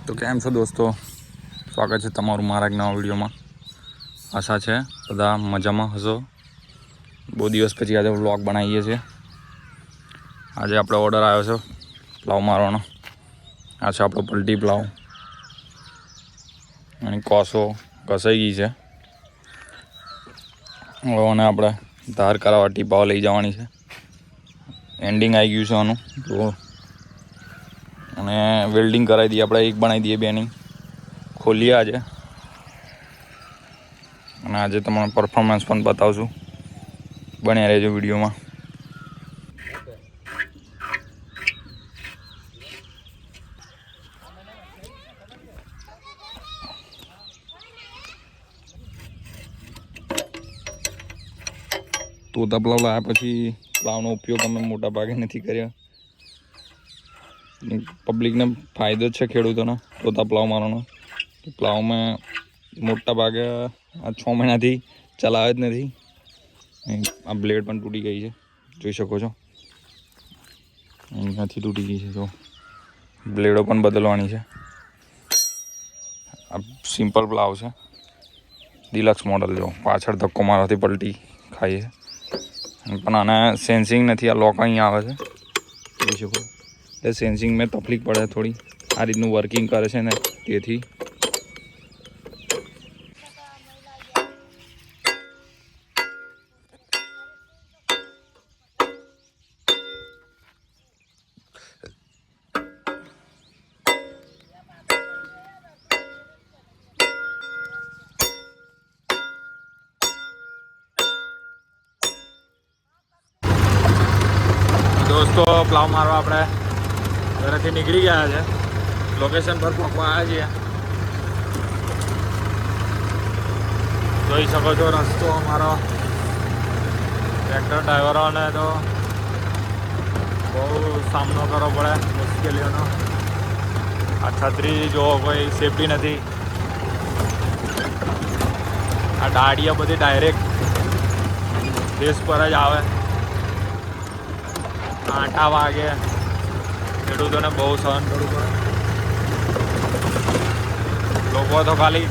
તો કેમ છો દોસ્તો, સ્વાગત છે તમારું મારા એક નવા વિડીયોમાં। આશા છે બધા મજામાં હશો। બહુ દિવસ પછી આજે વ્લોગ બનાવીએ છીએ। આજે આપણો ઓર્ડર આવ્યો છે પ્લાવ મારવાનો। આ છે આપણો પલટી પ્લાવ અને કોસો ઘસાઈ ગઈ છે। હવે આપણે ધાર કરાવવા ટીપાઓ લઈ જવાની છે। એન્ડિંગ આવી ગયું છે આનું તો અને વેલ્ડિંગ કરાવી દઈએ આપણે। એક બનાવી દઈએ બેની ખોલીએ આજે અને આજે તમને પરફોર્મન્સ પણ બતાવશું। બન્યા રહેજો વિડીયોમાં। તોતા પ્લાવ લાવ્યા પછી પ્લાવનો ઉપયોગ અમે મોટા ભાગે નથી કર્યા। પબ્લિકને ફાયદો જ છે ખેડૂતોનો તોતા પ્લાવ મારવાનો। પ્લાવમાં મોટા ભાગે આ 6 મહિનાથી ચલાવે જ નથી। આ બ્લેડ પણ તૂટી ગઈ છે, જોઈ શકો છો। અહીંયાથી તૂટી ગઈ છે, જો બ્લેડો પણ બદલવાની છે। આ સિમ્પલ પ્લાવ છે, ડિલક્સ મોડલ। જો પાછળ ધક્કો મારવાથી પલટી ખાય છે, પણ આને સેન્સિંગ નથી। આ લોક અહીં આવે છે, જોઈ શકો। એટલે સેન્સિંગમાં તકલીફ પડે થોડી। આ રીતનું વર્કિંગ કરે છે ને તેથી દોસ્તો પ્લાવ મારવા આપણે ઘરેથી નીકળી ગયા છે। લોકેશન પર પહોંચવા આવ્યા છીએ। જોઈ શકો છો રસ્તો અમારો। ટ્રેક્ટર ડ્રાઈવરોને તો બહુ સામનો કરવો પડે મુશ્કેલીઓનો। આ છત્રી જો કોઈ સેફટી નથી। આ ડાળીયા બધી ડાયરેક્ટ ફેસ પર જ આવે। આંટા વાગે, ખેડૂતોને બહુ સહન કરવું પડે। લોકો તો ખાલી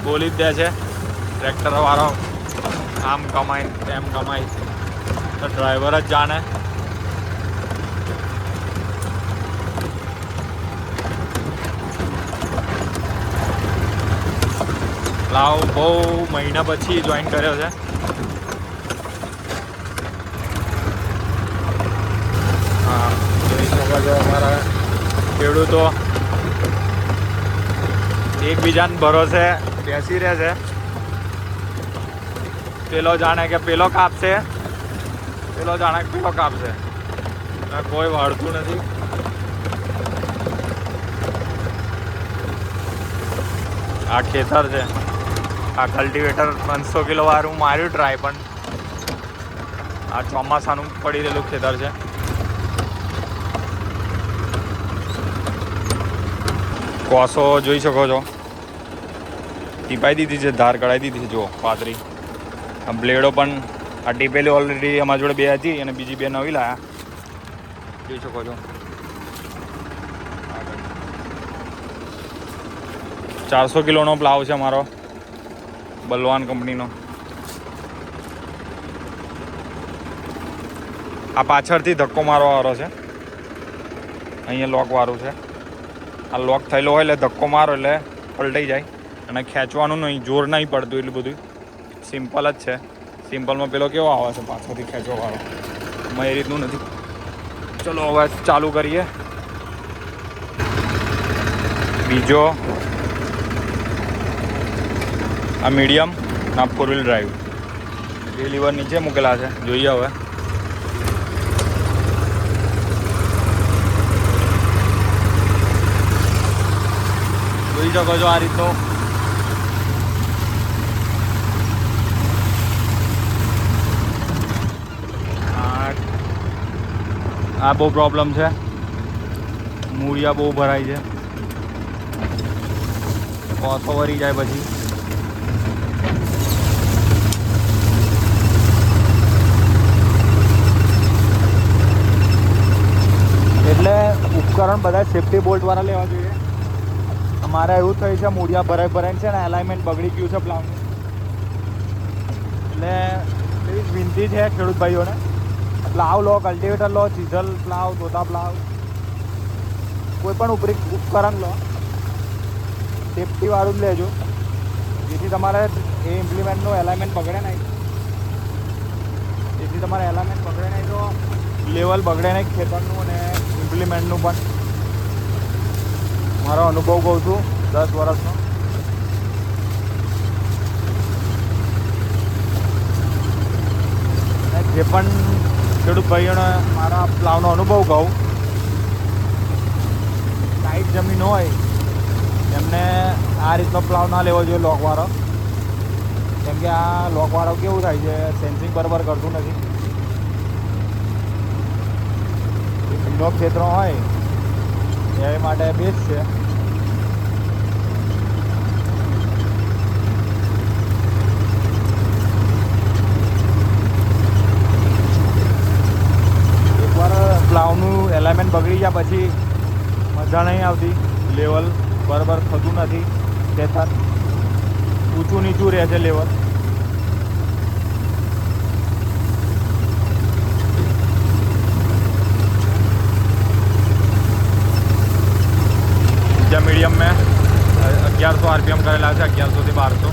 બોલી જ દે છે ટ્રેક્ટરવાળો આમ કમાય તેમ કમાય, તો ડ્રાઈવર જ જાણે। પ્લાવ બહુ મહિના પછી જોઈન કર્યો છે। હા, જોઈ શકો છો અમારા ખેડૂતો એકબીજાને ભરોસે બેસી રહે છે। પેલો જાણે કે પેલો કાપશે, પેલો જાણે કે પેલો કાપશે, કોઈ વાળતું નથી। આ ખેતર છે। આ કલ્ટિવેટર 500 કિલો વાળું માર્યું ટ્રાય, પણ આ ચોમાસાનું પડી રહેલું ખેતર છે। કોસો જોઈ શકો છો, ટીપાઈ દીધી છે, ધાર કઢાવી દીધી છે, જો પાતરી। આ બ્લેડો પણ આ ટીપેલી ઓલરેડી અમારી જોડે 2 હતી અને બીજી 2 નવી લાયા, જોઈ શકો છો। 400 કિલોનો પ્લાવ છે અમારો, બલવાન કંપનીનો। આ પાછળથી ધક્કો મારવાવાળો છે, અહીંયા લોકવાળું છે। આ લોક થયેલો હોય એટલે ધક્કો મારો એટલે પલટાઈ જાય, અને ખેંચવાનું નહીં, જોર નહીં પડતું એટલું બધું। સિમ્પલ જ છે। સિમ્પલમાં પેલો કેવો આવે છે પાછળથી ખેંચવાવાળો, એમાં એ રીતનું નથી। ચલો હવે ચાલુ કરીએ। બીજો આ મીડિયમ ના 4 વ્હીલ ડ્રાઈવ, 2 લીવર નીચે મૂકેલા છે, જોઈએ હવે। જોઈ શકો છો આ રીતનું આ બહુ પ્રોબ્લેમ છે। મૂળિયા બહુ ભરાય છે, કોસો વરી જાય પછી। એટલે ઉપકરણ બધા સેફ્ટી બોલ્ટ વાળા લેવા જોઈએ। મારે એવું થયું છે, મૂળિયા ભરાઈ ભરાઈને છે ને એલાઇનમેન્ટ બગડી ગયું છે પ્લાવનું. એટલે એવી વિનંતી છે ખેડૂત ભાઈઓને, પ્લાવ લો, કલ્ટિવેટર લો, ચીઝલ પ્લાવ, તોતા પ્લાવ, કોઈ પણ ઉપકરણ લો, સેફ્ટીવાળું જ લેજો, જેથી તમારે એ ઇમ્પ્લિમેન્ટનું એલાઇનમેન્ટ બગડે નહીં. જેથી તમારે એલાઇનમેન્ટ બગડે નહીં તો લેવલ બગડે નહીં ખેતરનું અને ઇમ્પ્લિમેન્ટનું પણ. મારો અનુભવ કહું છું 10 વર્ષનો. જે પણ ખેડૂત ભાઈઓને મારા પ્લાવનો અનુભવ કહું, ટાઈટ જમીન હોય એમને આ રીતનો પ્લાવ ના લેવો જોઈએ લોકવાળો. કેમ કે આ લોકવાળો કેવું થાય છે, સેન્સિંગ બરાબર કરતું નથી. ભીનો ક્ષેત્રો હોય એ માટે બેસ્ટ છે. એકવાર પ્લાવનું એલાઇનમેન્ટ બગડી ગયા પછી મજા નહીં આવતી. લેવલ બરાબર થતું નથી, ખેતર ઊંચું નીચું રહે છે લેવલ. બીજા મીડિયમ મેં 1100 RPM કરેલા છે, 1100 થી 1200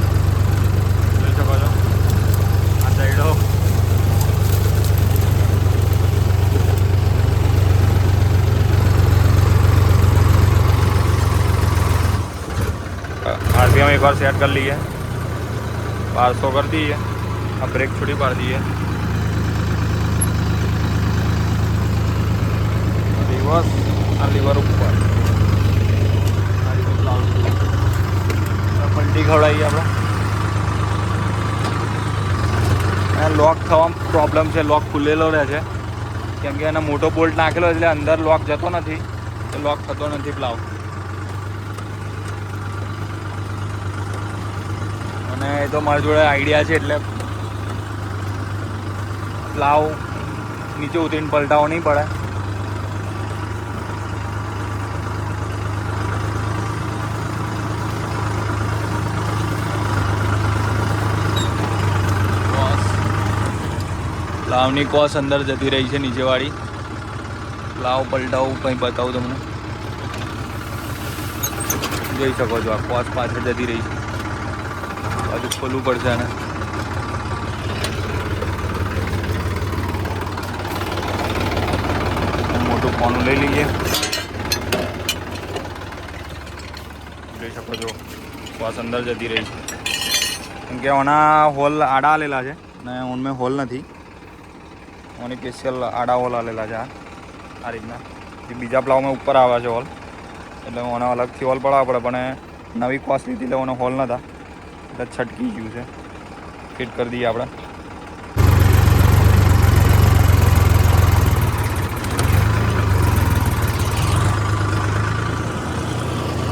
જોઈ શકો છો. આ સાઈડો RPM एक बार सेट कर लिए, 1200 कर दिए. अब ब्रेक छोटी मार दिए, रिवर्स और लीवर ऊपर पलटी खवड़ाई આપણે. લોક થવામાં પ્રોબ્લેમ છે, લોક ખુલેલો રહે છે કેમ કે એનો મોટો બોલ્ટ નાખેલો એટલે અંદર લોક જતો નથી, તો લોક થતો નથી પ્લાવ. અને એ તો મારી જોડે આઈડિયા છે એટલે પ્લાવ નીચે ઉતરીને પલટાવો નહીં પડે. પ્લાવની કોસ અંદર જતી રહી છે નીચેવાળી. પ્લાવ પલટાવું કંઈ બતાવું તમને, જોઈ શકો છો. આ કોસ પાછળ જતી રહી છે, બાજુ ખોલવું પડશે આને. મોટું કોનું લઈ લઈએ, જોઈ શકો છો કોસ અંદર જતી રહી છે. કેમ કે આના હોલ આડા આલેલા છે ને ઉનમેં હોલ નથી. ઓની સ્પેશિયલ આડા હોલ આલેલા છે આ રીતના. જે બીજા પ્લાવમાં ઉપર આવે છે હોલ, એટલે મને અલગથી હોલ પડાવવા પડે. પણ નવી કોસ લીધી એટલે મને હોલ નહોતા, એટલે છટકી ગયું છે. ફિટ કરી દઈએ આપણે.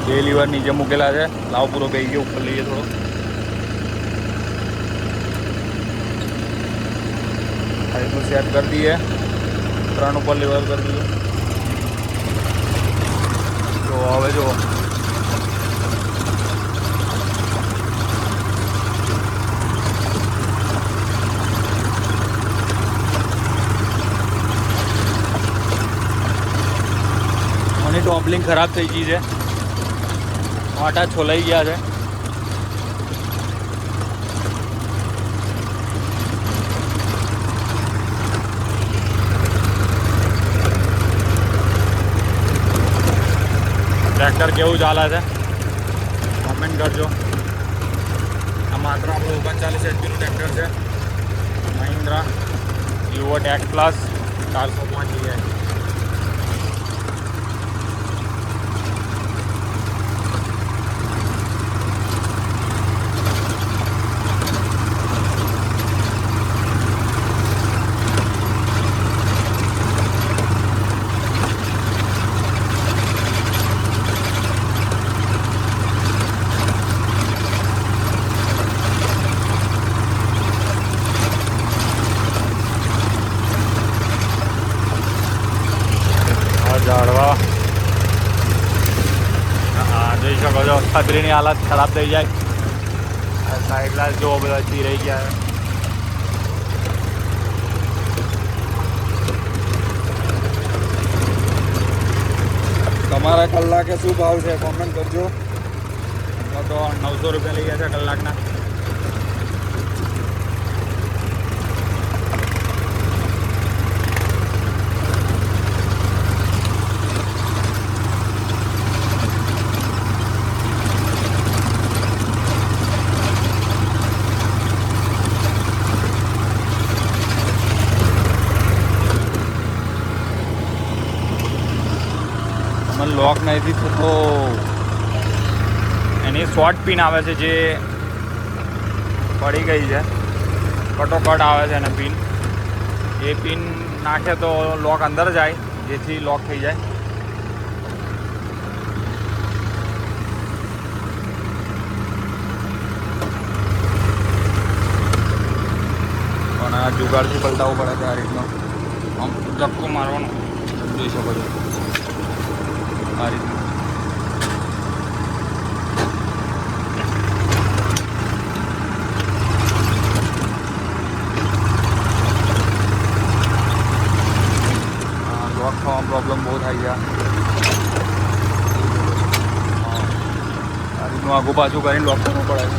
બે લીવર નીચે મૂકેલા છે. લાવ પૂરો બેસી ગયો, ઉપર લઈએ થોડો. આ રીતનું સેટ કરી દઈએ. 3 ઉપર લીવર કરી દઈએ. તો હવે જો ટોપલિંગ ખરાબ થઈ ગઈ છે, વાટા છોલાઈ ગયા છે. ટ્રેક્ટર કેવું ચાલે છે કોમેન્ટ કરજો. આ માત્ર આપણું 39 HP નું ટ્રેક્ટર છે, મહિન્દ્રા યુવો ટેક પ્લસ 405 છે. શકો છો છત્રીની હાલત ખરાબ થઈ જાય. સાઈડ ગ્લાસ જો બધા ચીરાઈ ગયા. તમારા કલાકે શું ભાવ છે કોમેન્ટ કરજો. તો 900 રૂપિયા લઈ ગયા છે કલાકના. લોક નથી થતો. એની શોર્ટ પિન આવે છે જે પડી ગઈ છે, કટોકટ આવે છે અને પિન એ પિન નાખે તો લોક અંદર જાય, જેથી લોક થઈ જાય. પણ આ જુગાડથી પલટાવવું પડે છે. આ રીતનો આમ ધક્કો મારવાનો જોઈ શકો છો. આ રીતનું લોક થવામાં પ્રોબ્લેમ બહુ થાય છે. આ રીતનું આગું પાછું કરીને લોક કરવું પડે છે.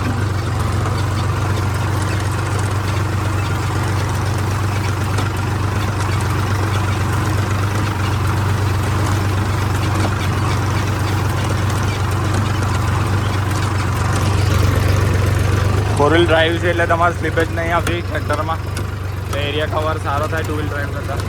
ફોર વ્હીલ ડ્રાઈવ છે એટલે તમારે સ્લીપેજ નહીં આવતી ટ્રેક્ટરમાં. એટલે એરિયા કવર સારો થાય ટુ વ્હીલ ડ્રાઈવ કરતાં.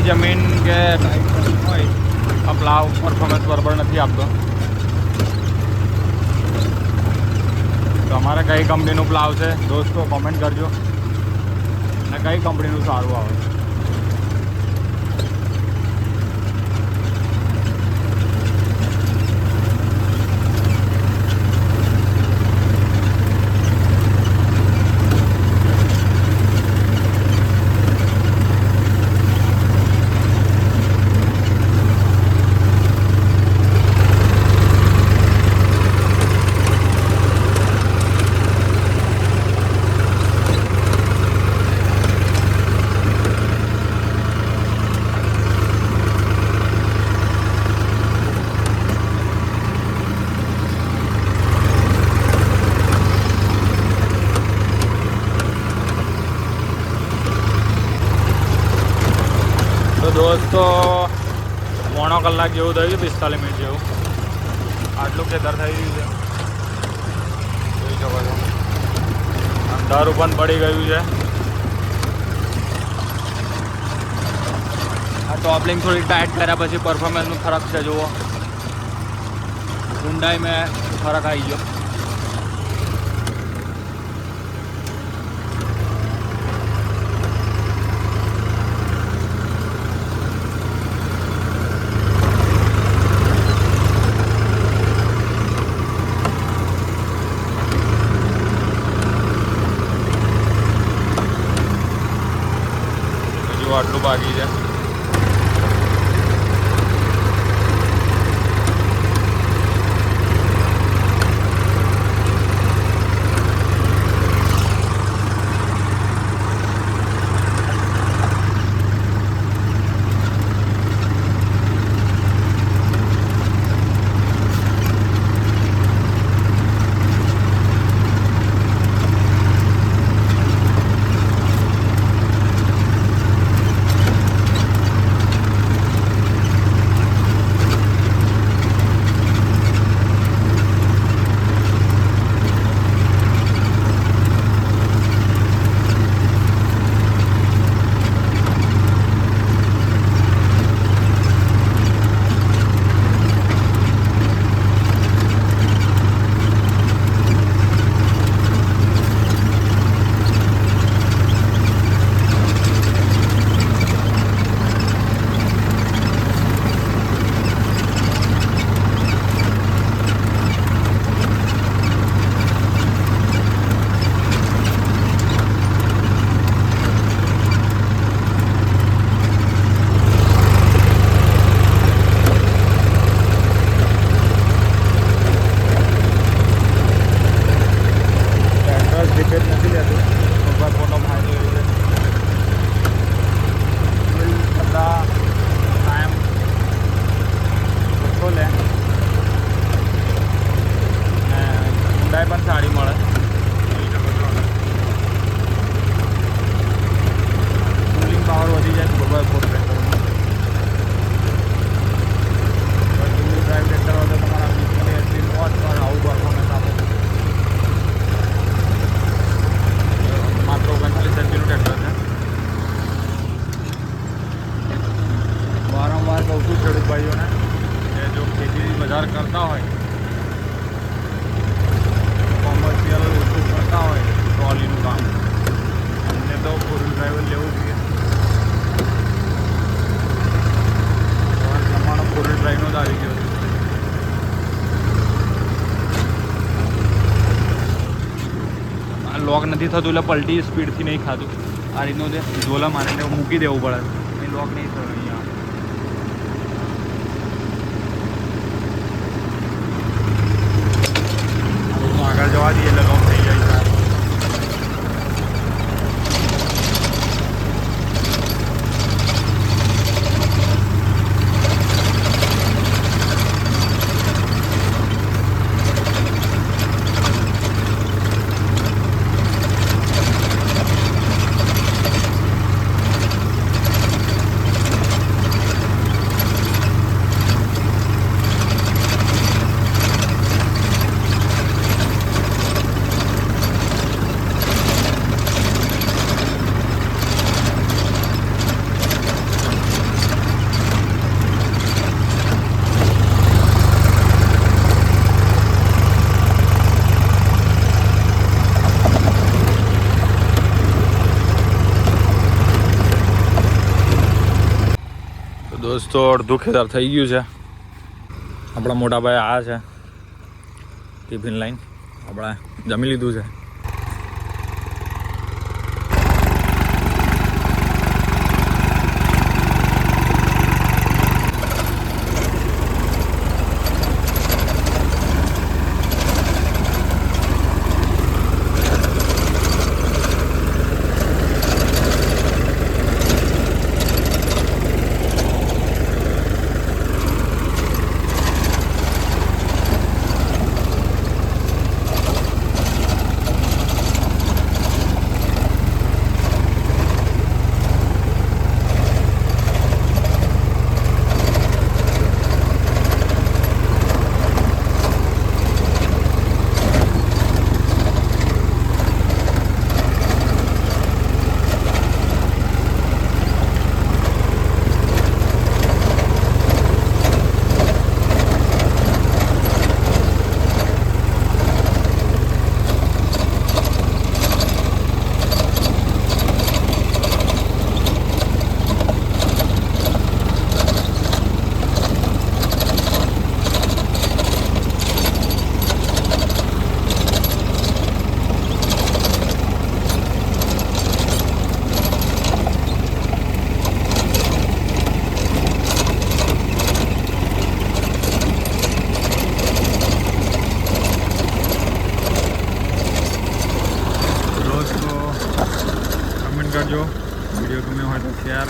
જમીન કે ટાઈટ હોય આ પ્લાવ પરફોર્મન્સ બરાબર નથી આપતો. તમારે કઈ કંપનીનું પ્લાવ છે દોસ્તો કોમેન્ટ કરજો, અને કઈ કંપનીનું સારું આવે. દોસ્તો 1.5 કલાક જેવું થયું છે, 45 મિનિટ જેવું. આટલું ખેતર થઈ ગયું છે જોઈ શકો છો. અંધારું પણ પડી ગયું છે. આ ટોપલિંગ થોડી ટાઈટ કર્યા પછી પરફોર્મન્સનું ફરક છે. જુઓ ઊંડાઈ મેં ફરક આવી ગયો. આટલું બાકી છે. ટિકિટ નથી લેતું. મોબાઈલ ફોનનો ફાયદો એવો છે બધા ટાઈમ ઓછો લે અને ઊંડાઈ પણ સારી મળે. કુલિંગ પાવર વધી જાય મોબાઈલ ફોન ટ્રેક્ટરમાં. કુલિંગ ડ્રાઈવ ટ્રેક્ટર હોય તો તમારા 20-80 વોટ પર આવું પરફોર્મન્સ આપે. માત્ર 39 સેન્ટીનું ટ્રેક્ટર છે. વારંવાર કહું છું ખેડૂત ભાઈઓને કે જો ખેતી વધારે કરતા હોય, કોમર્શિયલ ઓછું કરતા હોય ટ્રોલીનું કામ, અમને તો ફોર વ્હીલ ડ્રાઈવર લેવું જોઈએ. જમાનો ફોર વ્હીલ ડ્રાઈવનો જ આવી ગયો છે. આ લોક નથી થતું એટલે પલટી સ્પીડથી નહીં ખાતું. આ રીતનું છે ઝોલા મારીને મૂકી દેવું પડે. એ લોક નહીં થયું અહીંયા. આગળ જવા દઈએ એટલે લોક થઈ જાય છે. દોસ્તો અડધું ખેતર થઈ ગયું છે. આપણા મોટા ભાઈ આ છે ટિફિન લાઈન. આપણે જમી લીધું છે. કરજો. વિડીયો ગમ્યો હોય તો શેર,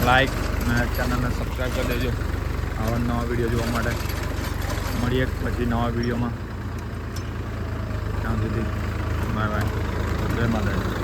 લાઈક અને ચેનલને સબસ્ક્રાઈબ કરી દેજો આવા નવા વિડીયો જોવા માટે. મળીએ પછી નવા વિડીયોમાં. ત્યાં સુધી બાય બાય. જય માતાજી.